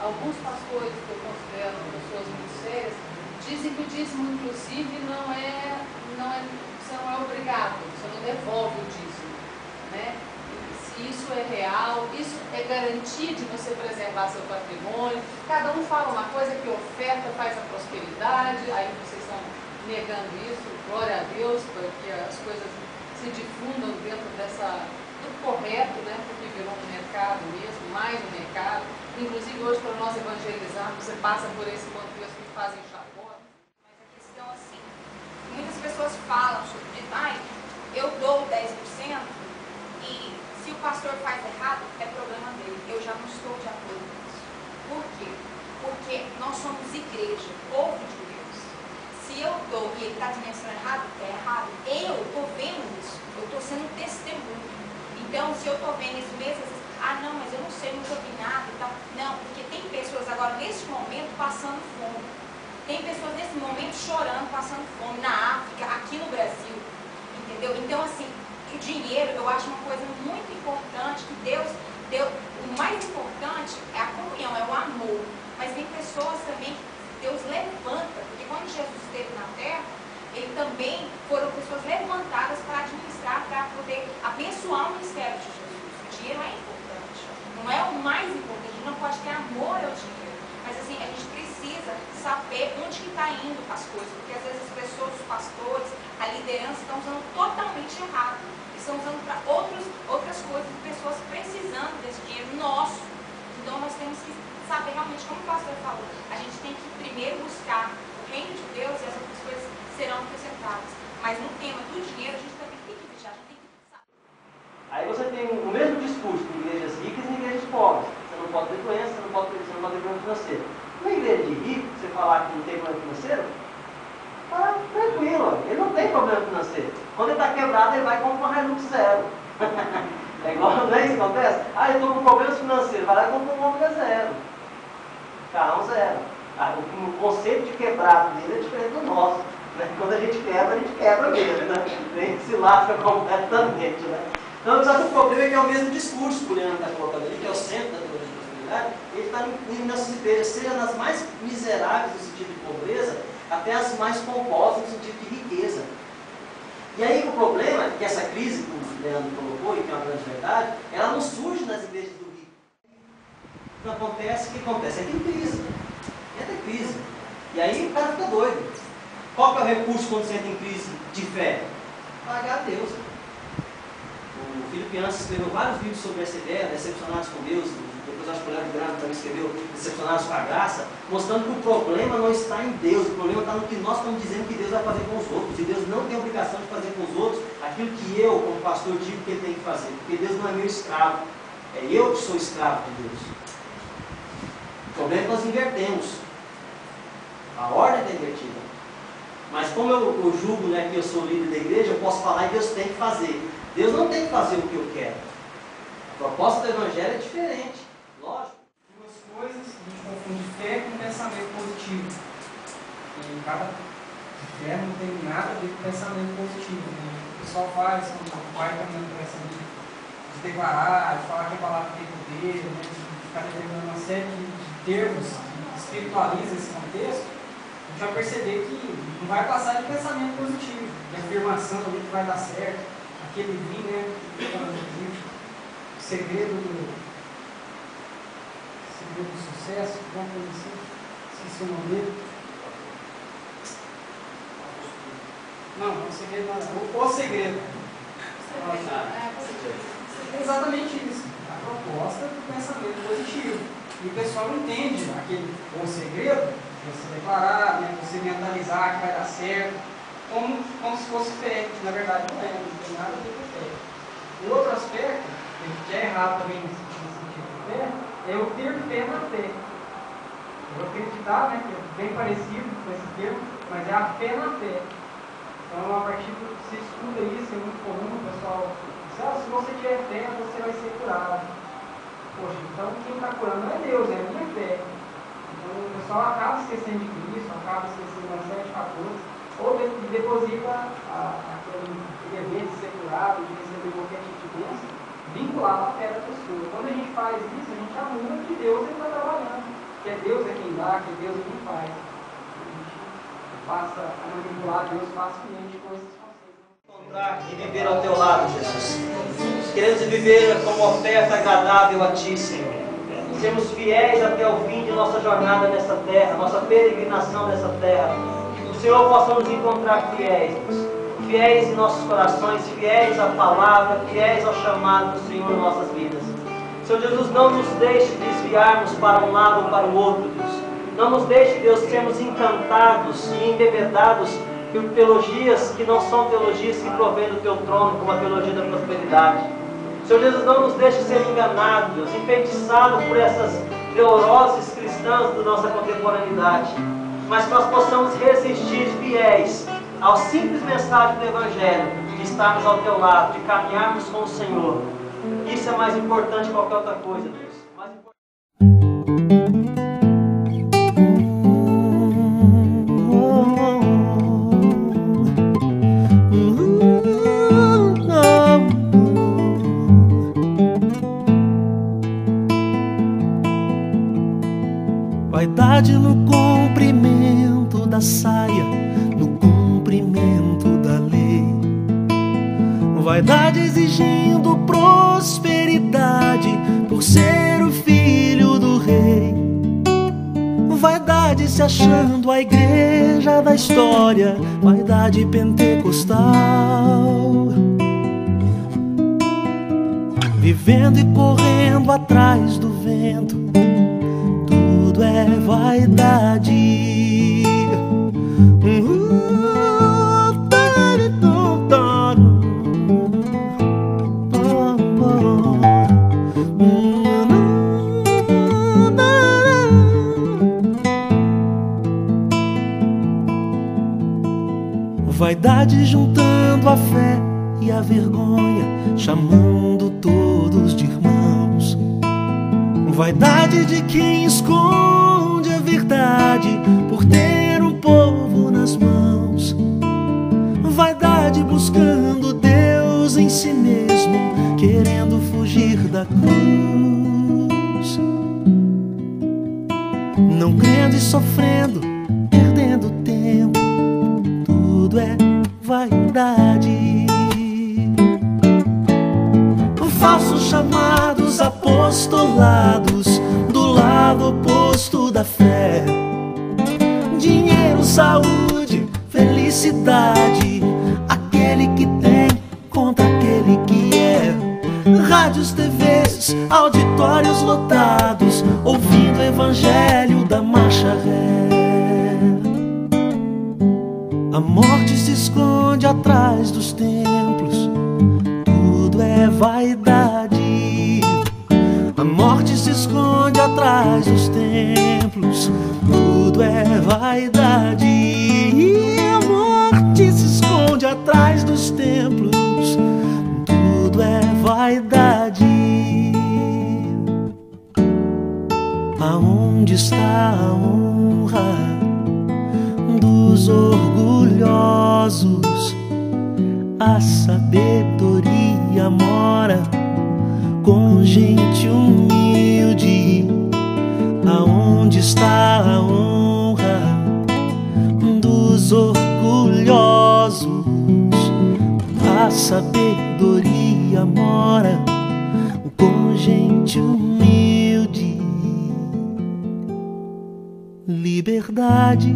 alguns pastores que eu considero pessoas muito sérias dizem que o dízimo, inclusive, você não é obrigado, você não devolve o dízimo, né? Se isso é real, isso é garantia de você preservar seu patrimônio. Cada um fala uma coisa, que oferta faz a prosperidade, aí vocês estão negando isso, glória a Deus, para que as coisas se difundam dentro do correto, né? Porque virou um mercado mesmo, mais um mercado. Inclusive hoje, para nós evangelizarmos, você passa por esse contexto que fazem chacota. Mas a questão assim, muitas pessoas falam sobre, eu dou 10% e se o pastor faz errado, é problema dele. Eu já não estou de acordo com isso. Por quê? Porque nós somos igreja, povo de Deus. Se eu dou e ele está dimensionando errado, é errado. Eu estou vendo isso. Eu estou sendo testemunho. Então, se eu estou vendo isso mesmo, não, mas eu não sei, não vi nada e tal. Não, porque tem pessoas agora, neste momento, passando fome. Tem pessoas, nesse momento, chorando, passando fome na África, aqui no Brasil. Entendeu? Então, assim, o dinheiro, eu acho uma coisa muito importante, que Deus deu. O mais importante é a comunhão, é o amor. Mas tem pessoas também que Deus levanta, porque quando Jesus esteve na terra, ele também foram pessoas levantadas para administrar, para poder abençoar o ministério de Jesus. O dinheiro é importante, não é o mais importante, a gente não pode ter amor ao dinheiro. Mas assim, a gente precisa saber onde que está indo as coisas, porque às vezes as pessoas, os pastores, a liderança estão usando totalmente errado. Estão usando para outras coisas, pessoas precisando desse dinheiro nosso. Então nós temos que saber realmente, como o pastor falou, a gente tem que primeiro buscar o reino de Deus e as outras coisas serão acrescentadas. Mas no tema do dinheiro, a gente também tem que vigiar, a gente tem que saber. Aí você tem o mesmo discurso em igrejas ricas e em igrejas pobres. Você não pode ter doença, você não pode ter problema financeiro. Na igreja de rico, você falar que não tem problema financeiro, tá tranquilo, ele não tem problema financeiro. Quando ele está quebrado, ele vai comprar uma Hilux zero. É igual, não é isso que acontece? Eu estou com problemas financeiros, vai lá e compra um Ômega zero. Carrão zero. O conceito de quebrado dele é diferente do nosso. Né? Quando a gente quebra mesmo. Né? A gente se lasca completamente. Né? Então, só que o problema é que é o mesmo discurso que o Leandro está colocando ali, que é o centro da teologia da prosperidade. Ele está indo nessas igrejas, seja nas mais miseráveis no sentido de pobreza, até as mais pomposas no sentido de riqueza. E aí o problema é que essa crise, como o Leandro colocou, e que é uma grande verdade, ela não surge nas igrejas do rico. Então acontece, o que acontece? É que tem crise. Entra em crise. E aí o cara fica doido. Qual que é o recurso quando você entra em crise de fé? Pagar a Deus. O Filipe Yancey escreveu vários livros sobre essa ideia, Decepcionados com Deus. Depois acho que o Leandro Grande também escreveu Decepcionados com a Graça, mostrando que o problema não está em Deus, o problema está no que nós estamos dizendo que Deus vai fazer com os outros. E Deus não tem obrigação de fazer com os outros aquilo que eu, como pastor, digo que ele tem que fazer, porque Deus não é meu escravo, é eu que sou escravo de Deus. O problema é que nós invertemos. A ordem está invertida. Mas como eu julgo, né, que eu sou líder da igreja, eu posso falar e Deus tem que fazer. Deus não tem que fazer o que eu quero. A proposta do Evangelho é diferente. Lógico. Duas coisas, a gente confunde fé com pensamento positivo. E cada fé não tem nada a ver com pensamento positivo. Né? O pessoal faz, quando o pai está dando essa de declarar, de falar que a palavra tem poder, né? De ficar determinando uma série de termos que espiritualizam esse contexto, a gente vai perceber que não vai passar de pensamento positivo, de afirmação ali que vai dar certo. Aquele vinho, né? O segredo do sucesso, alguma coisa assim. Esqueci o nome dele. Não, o segredo não. O segredo. É exatamente isso. A proposta do pensamento positivo. E o pessoal entende o segredo, você declarar, né, você mentalizar que vai dar certo, como se fosse fé, que na verdade não tem nada a ver com fé. O outro aspecto, que é errado também nesse sentido de fé, é eu ter fé na fé. Eu acreditar, né, que é bem parecido com esse termo, mas é a fé na fé. Então, a partir do que você estuda isso, é muito comum o pessoal dizer, se você tiver fé, você vai ser curado. Poxa, então quem está curando não é Deus, é a minha fé. Então, o pessoal acaba esquecendo de Cristo, acaba esquecendo uma série de fatores, ou deposita aquele dever de ser curado, de receber qualquer tipo de bênção, vinculado à fé da pessoa. Quando a gente faz isso, a gente anula que Deus está trabalhando. que é Deus é quem dá, que Deus é quem faz. A gente passa a manipular Deus facilmente com esses conceitos. Encontrar e viver ao teu lado, Jesus. Queremos viver como oferta agradável a ti, Senhor. Sermos fiéis até o fim de nossa jornada nessa terra, nossa peregrinação nessa terra. Que o Senhor possa nos encontrar fiéis, Deus. Fiéis em nossos corações, fiéis à palavra, fiéis ao chamado do Senhor em nossas vidas. Senhor Jesus, não nos deixe desviarmos para um lado ou para o outro, Deus. Não nos deixe, Deus, sermos encantados e embebedados por teologias que não são teologias que provêm do Teu trono, como a teologia da prosperidade. Senhor Jesus, não nos deixe ser enganados, Deus, enfeitiçados por essas neuroses cristãs da nossa contemporaneidade, mas que nós possamos resistir fiéis ao simples mensagem do Evangelho, de estarmos ao Teu lado, de caminharmos com o Senhor. Isso é mais importante que qualquer outra coisa, Deus. Mais Vaidade no cumprimento da saia, no cumprimento da lei. Vaidade exigindo prosperidade por ser o filho do rei. Vaidade se achando a igreja da história, vaidade pentecostal. Vivendo e correndo atrás do vento, tudo é vaidade. Vaidade juntando a fé e a vergonha, chamando todos de irmãos. Vaidade de quem esconde a verdade por ter um povo nas mãos. Vaidade buscando Deus em si mesmo, querendo fugir da cruz. Não crendo e sofrendo, perdendo tempo, tudo é vaidade. Falsos chamados apostolados do lado oposto da fé. Dinheiro, saúde, felicidade, aquele que tem contra aquele que é. Rádios, TVs, auditórios lotados, ouvindo o evangelho da marcha ré. A morte se esconde atrás dos templos, tudo é vaidade. A morte se esconde atrás dos templos, tudo é vaidade. E a morte se esconde atrás dos templos, tudo é vaidade. Aonde está a honra dos orgulhosos? A sabedoria mora com gente humilde. Aonde está a honra dos orgulhosos? A sabedoria mora com gente humilde. Liberdade